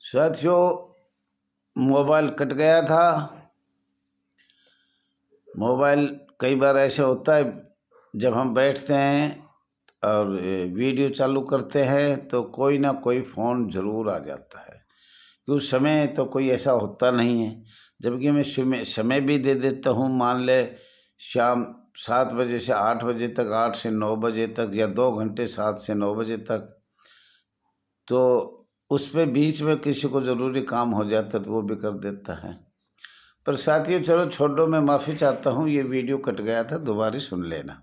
साथियों, mobile cut गया था। मोबाइल कई बार ऐसे होता है, जब हम बैठते हैं और वीडियो चालू करते हैं तो कोई ना कोई फ़ोन ज़रूर आ जाता है कि उस समय तो कोई ऐसा होता नहीं है। जबकि मैं समय भी दे देता हूँ, मान ले शाम 7 बजे से 8 बजे तक, 8 से 9 बजे तक, या 2 घंटे 7 से 9 बजे तक। तो उस पे बीच में किसी को ज़रूरी काम हो जाता है तो वो भी कर देता है। पर साथियों, चलो छोड़ो, मैं माफ़ी चाहता हूँ, ये वीडियो कट गया था, दोबारा सुन लेना।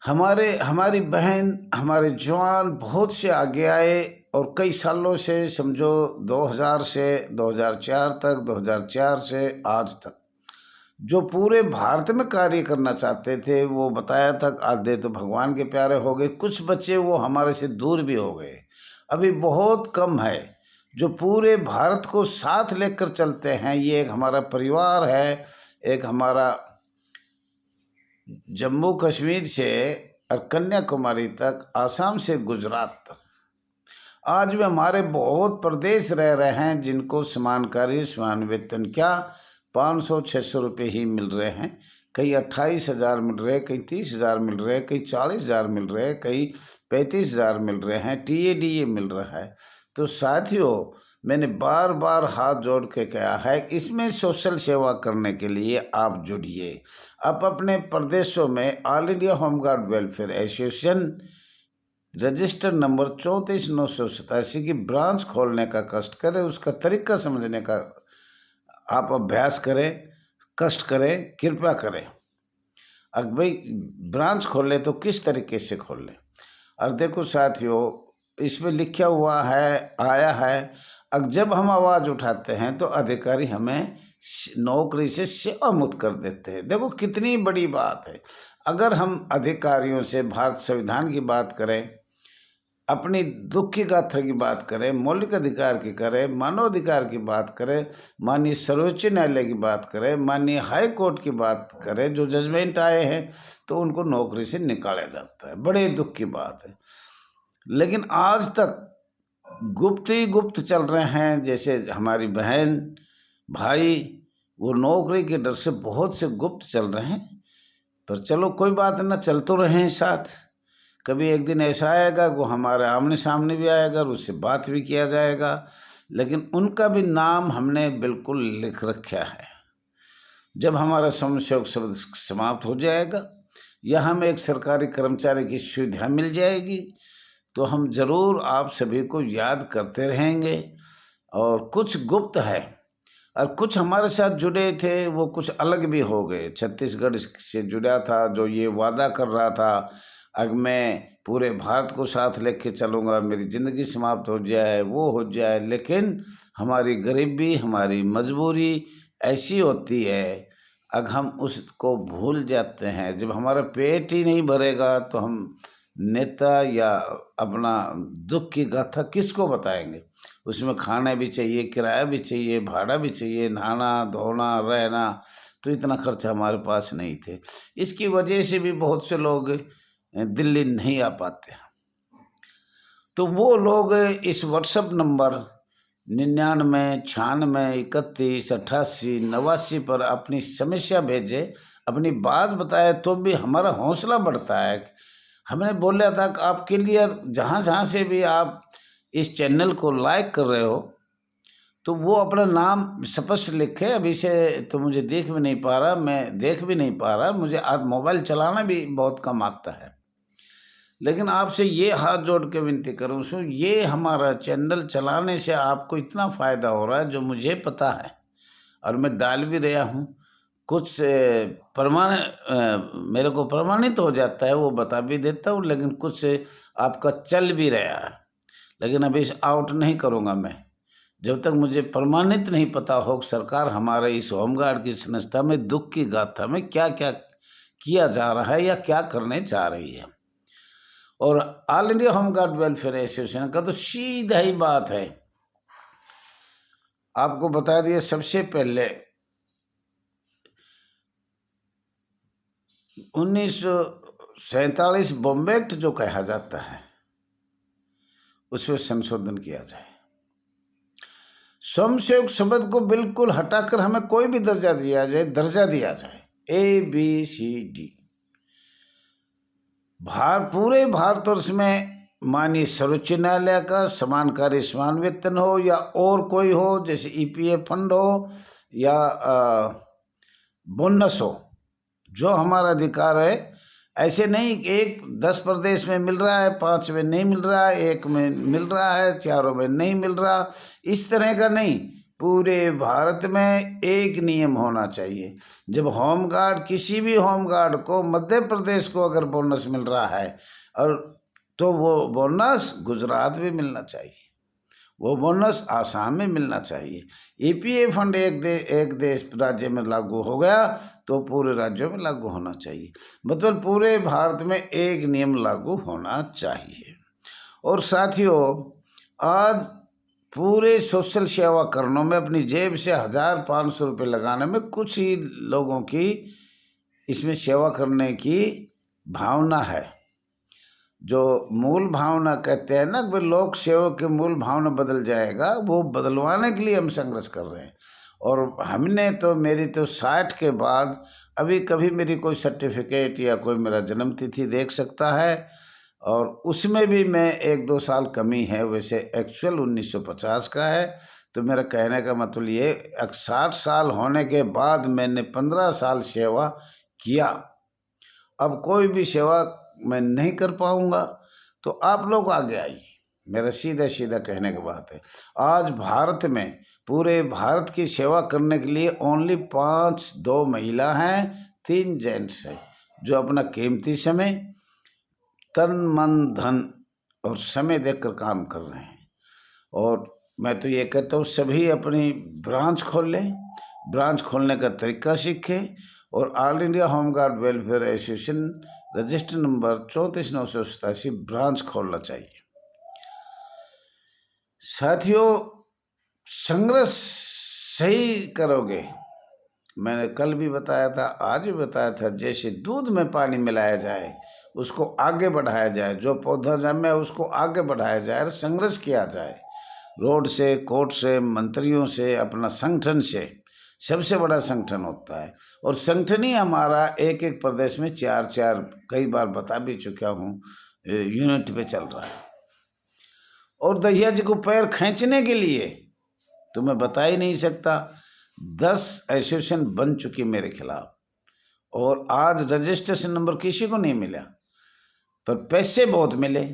हमारी बहन, हमारे जवान बहुत से आगे आए और कई सालों से, समझो 2000 से 2004 तक, 2004 से आज तक जो पूरे भारत में कार्य करना चाहते थे, वो बताया था आधे तो भगवान के प्यारे हो गए, कुछ बच्चे वो हमारे से दूर भी हो गए। अभी बहुत कम है जो पूरे भारत को साथ लेकर चलते हैं। ये एक हमारा परिवार है, एक हमारा जम्मू कश्मीर से और कन्याकुमारी तक, आसाम से गुजरात तक। आज भी हमारे बहुत प्रदेश रह रहे हैं जिनको समान कार्य समान वेतन क्या 500-600 रुपये ही मिल रहे हैं। कई 28,000 मिल रहे, कई 30,000 मिल रहे, कई 40,000 मिल रहे, कई 35,000 मिल रहे हैं, TADA मिल रहा है। तो साथियों, मैंने बार बार हाथ जोड़ के कहा है, इसमें सोशल सेवा करने के लिए आप जुड़िए। आप अपने प्रदेशों में all India home guard welfare association register number 34,987 की ब्रांच खोलने का कष्ट करें, उसका तरीका समझने का आप अभ्यास करें, कष्ट करें, कृपया करें। अब भाई ब्रांच खोल ले तो किस तरीके से खोल लें। और देखो साथियों, इसमें लिखा हुआ है, आया है, अब जब हम आवाज़ उठाते हैं तो अधिकारी हमें नौकरी से सेवा मुक्त कर देते हैं। देखो कितनी बड़ी बात है। अगर हम अधिकारियों से भारत संविधान की बात करें, अपनी दुख की गाथा की बात करें, मौलिक अधिकार की करें, मानवाधिकार की बात करें, माननीय सर्वोच्च न्यायालय की बात करें, माननीय हाई कोर्ट की बात करें, जो जजमेंट आए हैं, तो उनको नौकरी से निकाला जाता है। बड़े दुख की बात है। लेकिन आज तक गुप्त ही गुप्त चल रहे हैं। जैसे हमारी बहन भाई, वो नौकरी के डर से बहुत से गुप्त चल रहे हैं। पर चलो कोई बात ना, चल तो रहे हैं साथ। कभी एक दिन ऐसा आएगा वो हमारे आमने सामने भी आएगा और उससे बात भी किया जाएगा। लेकिन उनका भी नाम हमने बिल्कुल लिख रखा है। जब हमारा समस्या शब्द समाप्त हो जाएगा या हमें एक सरकारी कर्मचारी की सुविधा मिल जाएगी तो हम ज़रूर आप सभी को याद करते रहेंगे। और कुछ गुप्त है और कुछ हमारे साथ जुड़े थे, वो कुछ अलग भी हो गए। छत्तीसगढ़ से जुड़ा था जो ये वादा कर रहा था, अब मैं पूरे भारत को साथ लेके चलूँगा, मेरी ज़िंदगी समाप्त हो जाए, वो हो जाए। लेकिन हमारी गरीबी, हमारी मजबूरी ऐसी होती है, अब हम उसको भूल जाते हैं। जब हमारा पेट ही नहीं भरेगा तो हम नेता या अपना दुख की गाथा किसको बताएंगे। उसमें खाना भी चाहिए, किराया भी चाहिए, भाड़ा भी चाहिए, नहाना धोना रहना, तो इतना खर्चा हमारे पास नहीं थे। इसकी वजह से भी बहुत से लोग दिल्ली नहीं आ पाते। तो वो लोग इस व्हाट्सएप नंबर 99 96 31 88 89 पर अपनी समस्या भेजे, अपनी बात बताए, तो भी हमारा हौसला बढ़ता है। हमने बोला था कि आपके लिए जहाँ जहाँ से भी आप इस चैनल को लाइक कर रहे हो तो वो अपना नाम स्पष्ट लिखे। अभी से तो मुझे देख भी नहीं पा रहा, मैं देख भी नहीं पा रहा, मुझे आज मोबाइल चलाना भी बहुत कम आता है। लेकिन आपसे ये हाथ जोड़ के विनती करूँ सो, ये हमारा चैनल चलाने से आपको इतना फ़ायदा हो रहा है जो मुझे पता है और मैं डाल भी रहा हूँ। कुछ मेरे को प्रमाणित हो जाता है, वो बता भी देता हूँ। लेकिन कुछ आपका चल भी रहा है, लेकिन अभी इस आउट नहीं करूँगा मैं जब तक मुझे प्रमाणित नहीं पता हो सरकार हमारे इस होमगार्ड की संस्था में दुख की गाथा में क्या क्या किया जा रहा है या क्या करने जा रही है। और all India home guard welfare association का तो सीधा ही बात है, आपको बता दिया। सबसे पहले 1947 बॉम्बे एक्ट जो कहा जाता है, उसमें संशोधन किया जाए। स्वयंसेवक शब्द को बिल्कुल हटाकर हमें कोई भी दर्जा दिया जाए, ABCD। पूरे भारतवर्ष में माननीय सर्वोच्च न्यायालय का समान कार्य समान वेतन हो या और कोई हो, जैसे EPF फंड हो या बोनस हो, जो हमारा अधिकार है। ऐसे नहीं एक 10 प्रदेश में मिल रहा है, 5 में नहीं मिल रहा है, 1 में मिल रहा है, 4 में नहीं मिल रहा, इस तरह का नहीं। पूरे भारत में एक नियम होना चाहिए। जब होमगार्ड, किसी भी होमगार्ड को मध्य प्रदेश को अगर बोनस मिल रहा है और तो वो बोनस गुजरात में मिलना चाहिए, वो बोनस आसाम में मिलना चाहिए। EPF फंड एक देश राज्य में लागू हो गया तो पूरे राज्यों में लागू होना चाहिए। मतलब पूरे भारत में एक नियम लागू होना चाहिए। और साथियों, आज पूरे सोशल सेवा करने में अपनी जेब से 1500 रुपये लगाने में कुछ ही लोगों की इसमें सेवा करने की भावना है। जो मूल भावना कहते हैं ना कि लोक सेवा के मूल भावना बदल जाएगा, वो बदलवाने के लिए हम संघर्ष कर रहे हैं। और हमने तो मेरी तो 60 के बाद अभी कभी मेरी कोई सर्टिफिकेट या कोई मेरा जन्म तिथि देख सकता है, और उसमें भी मैं 1-2 साल कमी है, वैसे एक्चुअल 1950 का है। तो मेरा कहने का मतलब ये 60 साल होने के बाद मैंने 15 साल सेवा किया, अब कोई भी सेवा मैं नहीं कर पाऊंगा, तो आप लोग आगे आइए। मेरा सीधा कहने की बात है। आज भारत में पूरे भारत की सेवा करने के लिए ओनली 2 महिला हैं, 3 जेंट्स हैं, जो अपना कीमती समय, तन मन धन और समय देकर काम कर रहे हैं। और मैं तो ये कहता हूँ सभी अपनी ब्रांच खोल लें, ब्रांच खोलने का तरीका सीखें, और all India home guard welfare association register number 34,987 branch खोलना चाहिए। साथियों, संघर्ष सही करोगे, मैंने कल भी बताया था, आज भी बताया था, जैसे दूध में पानी मिलाया जाए, उसको आगे बढ़ाया जाए, जो पौधा जन्मे उसको आगे बढ़ाया जाए और संघर्ष किया जाए, रोड से, कोर्ट से, मंत्रियों से, अपना संगठन से। सबसे बड़ा संगठन होता है, और संगठन ही हमारा एक प्रदेश में 4 कई बार बता भी चुका हूँ यूनिट पे चल रहा है। और दहिया जी को पैर खींचने के लिए तो मैं बता ही नहीं सकता, 10 एसोसिएशन बन चुकी मेरे खिलाफ, और आज रजिस्ट्रेशन नंबर किसी को नहीं मिला, पर पैसे बहुत मिले।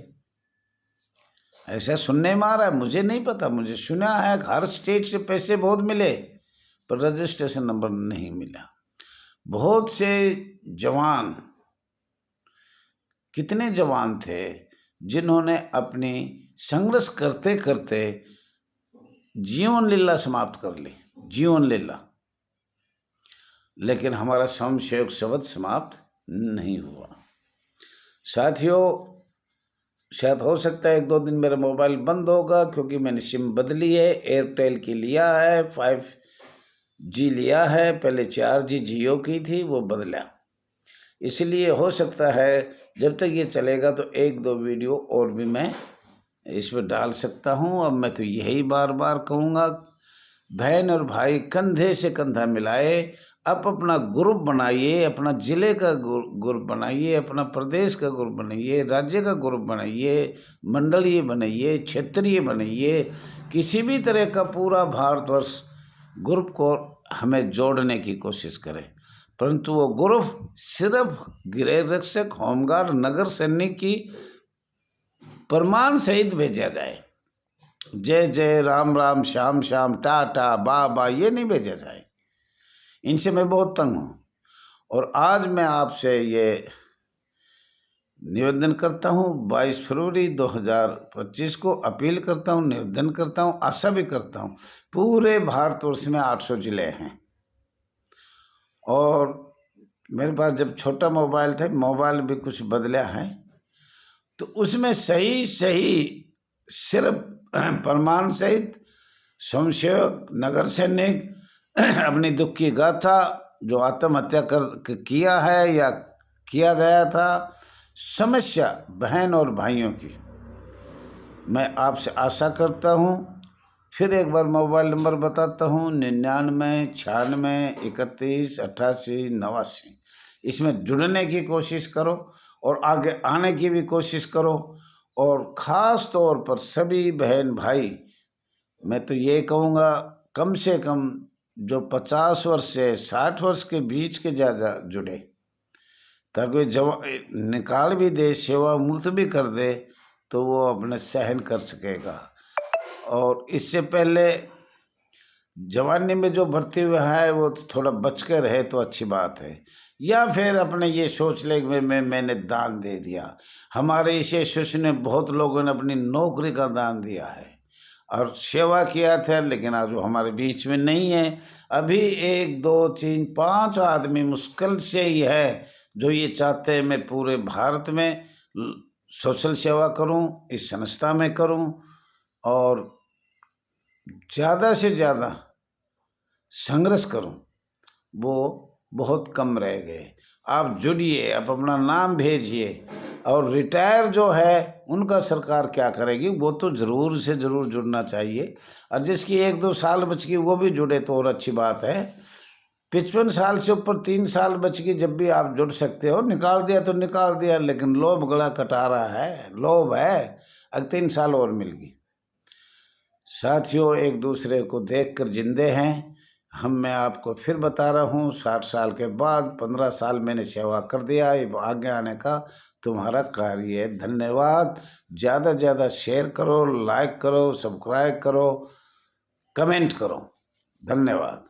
ऐसा सुनने में आ रहा है, मुझे नहीं पता, मुझे सुना है हर स्टेट से पैसे बहुत मिले, पर रजिस्ट्रेशन नंबर नहीं मिला। बहुत से जवान, कितने जवान थे जिन्होंने अपनी संघर्ष करते करते जीवन लीला समाप्त कर ली, जीवन लीला, लेकिन हमारा स्वयंसेवक शब्द समाप्त नहीं हुआ। साथियों, शायद हो सकता है 1-2 दिन मेरा मोबाइल बंद होगा, क्योंकि मैंने सिम बदली है, एयरटेल की लिया है, 5G लिया है, पहले 4G जियो की थी, वो बदला, इसलिए हो सकता है जब तक ये चलेगा तो 1-2 वीडियो और भी मैं इसमें डाल सकता हूँ। अब मैं तो यही बार बार कहूँगा, बहन और भाई कंधे से कंधा मिलाए, आप अपना ग्रुप बनाइए, अपना ज़िले का ग्रुप बनाइए, अपना प्रदेश का ग्रुप बनाइए, राज्य का ग्रुप बनाइए, मंडलीय बनाइए, क्षेत्रीय बनाइए, किसी भी तरह का पूरा भारतवर्ष ग्रुप को हमें जोड़ने की कोशिश करें। परंतु वो ग्रुप सिर्फ गृह रक्षक, होमगार्ड, नगर सैनिक की प्रमाण सहित भेजा जाए, जय जय, राम राम, श्याम श्याम, टाटा, बाबा, ये नहीं भेजा जाए। इनसे मैं बहुत तंग हूँ, और आज मैं आपसे ये निवेदन करता हूँ, 22 फरवरी 2025 को अपील करता हूँ, निवेदन करता हूँ, आशा भी करता हूँ। पूरे भारतवर्ष में 800 जिले हैं, और मेरे पास जब छोटा मोबाइल था, मोबाइल भी कुछ बदला है, तो उसमें सही सिर्फ प्रमाण सहित स्वयंसेवक, नगर सैनिक, अपनी दुख की गाथा, जो आत्महत्या किया है या किया गया था, समस्या बहन और भाइयों की, मैं आपसे आशा करता हूँ फिर एक बार मोबाइल नंबर बताता हूँ, 99 96 31 88 89। इसमें जुड़ने की कोशिश करो और आगे आने की भी कोशिश करो। और ख़ास तौर पर सभी बहन भाई, मैं तो ये कहूँगा कम से कम जो 50 वर्ष से 60 वर्ष के बीच के ज़्यादा जुड़े, ताकि जब निकाल भी दे, सेवा मुक्त भी कर दे, तो वो अपने सहन कर सकेगा। और इससे पहले जवानी में जो भर्ती हुआ है वो तो थोड़ा बच के रहे तो अच्छी बात है। या फिर अपने ये सोच ले कि मैंने दान दे दिया। हमारे इस एसोसिएशन में बहुत लोगों ने अपनी नौकरी का दान दिया है और सेवा किया था, लेकिन आज वो हमारे बीच में नहीं है। अभी 1 2 3 5 आदमी मुश्किल से ही है जो ये चाहते हैं मैं पूरे भारत में सोशल सेवा करूं, इस संस्था में करूं और ज़्यादा से ज़्यादा संघर्ष करूं। वो बहुत कम रह गए। आप जुड़िए, आप अपना नाम भेजिए। और रिटायर जो है उनका सरकार क्या करेगी, वो तो ज़रूर से ज़रूर जुड़ना चाहिए। और जिसकी 1 2 साल बच गई वो भी जुड़े तो और अच्छी बात है। 55 साल से ऊपर 3 साल बच गई, जब भी आप जुड़ सकते हो। निकाल दिया तो निकाल दिया, लेकिन लोभ गला कटा रहा है, लोभ है। अगर 3 साल और मिल गई। साथियों, एक दूसरे को देखकर जिंदे हैं हम। मैं आपको फिर बता रहा हूँ, 60 साल के बाद 15 साल मैंने सेवा कर दिया। ये आगे आने का तुम्हारा कार्य है। धन्यवाद। ज़्यादा से ज़्यादा शेयर करो, लाइक करो, सब्सक्राइब करो, कमेंट करो। धन्यवाद।